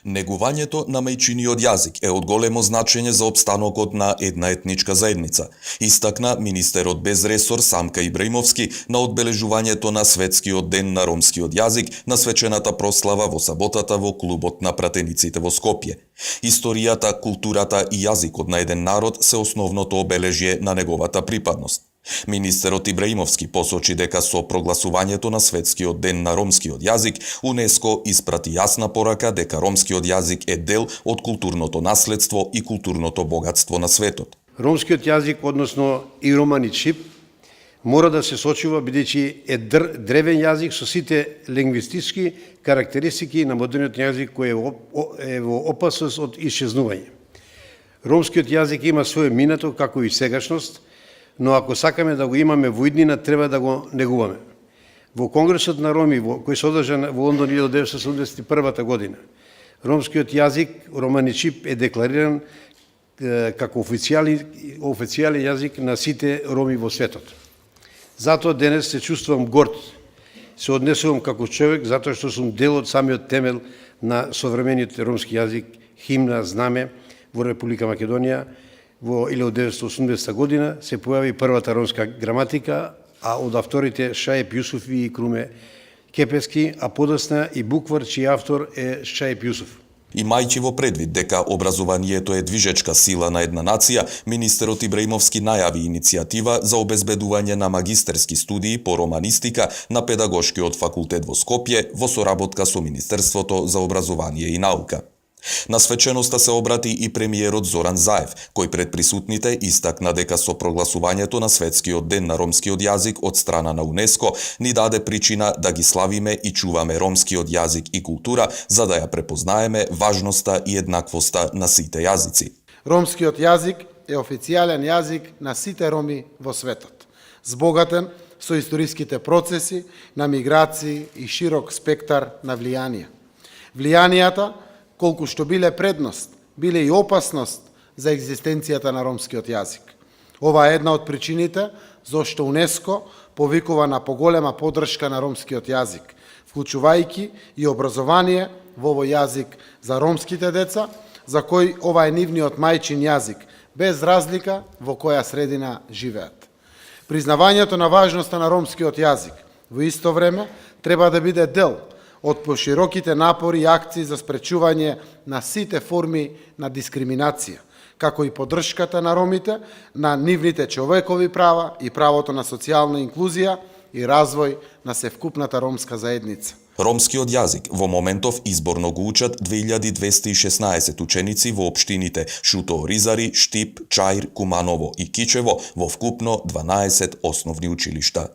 Негувањето на мајчиниот јазик е од големо значење за опстанокот на една етничка заедница, истакна министерот без ресор Самка Ибраимовски на одбележувањето на Светскиот ден на ромскиот јазик на свечената прослава во саботата во клубот на пратениците во Скопје. Историјата, културата и јазикот на еден народ се основното обележје на неговата припадност. Министерот Ибраимовски посочи дека со прогласувањето на Светскиот ден на ромскиот јазик, УНЕСКО испрати јасна порака дека ромскиот јазик е дел од културното наследство и културното богатство на светот. Ромскиот јазик, односно и романи чип, мора да се сочува бидејќи е древен јазик со сите лингвистички карактеристики на модерниот јазик кој е во опасност од исчезнување. Ромскиот јазик има своје минато како и сегашност, но ако сакаме да го имаме во иднина, треба да го негуваме. Во Конгресот на Роми, кој се одржа во Лондон 1981 година, ромскиот јазик, романи чип, е деклариран како официјален јазик на сите роми во светот. Затоа денес се чувствувам горд, се однесувам како човек, затоа што сум дел од самиот темел на современиот ромски јазик, химна, знаме во Република Македонија. Во 1980 година се појави првата ромска граматика, а од авторите Шајп Јусуфи и Круме Кепески, а подосна и буквар чиј автор е Шајп Јусуф. Имајќи во предвид дека образованието е движечка сила на една нација, министерот Ибраимовски најави иницијатива за обезбедување на магистерски студии по романистика на Педагошкиот факултет во Скопје во соработка со Министерството за образование и наука. На свеченоста се обрати и премиерот Зоран Заев, кој пред присутните истакна дека со прогласувањето на Светскиот ден на ромскиот јазик од страна на УНЕСКО ни даде причина да ги славиме и чуваме ромскиот јазик и култура, за да ја препознаеме важноста и еднаквоста на сите јазици. Ромскиот јазик е официјален јазик на сите роми во светот, збогатен со историските процеси на миграции и широк спектар на влијанија. Влијанијата колку што биле предност, биле и опасност за екзистенцијата на ромскиот јазик. Ова е една од причините зашто УНЕСКО повикува на поголема поддршка на ромскиот јазик, вклучувајќи и образование во овој јазик за ромските деца, за кои ова е нивниот мајчин јазик, без разлика во која средина живеат. Признавањето на важноста на ромскиот јазик во исто време треба да биде дел од пошироките напори и акции за спречување на сите форми на дискриминација, како и поддршката на ромите, на нивните човекови права и правото на социјална инклузија и развој на севкупната ромска заедница. Ромскиот јазик во моментов изборно го учат 2216 ученици во општините Шуто Оризари, Штип, Чаир, Куманово и Кичево во вкупно 12 основни училишта.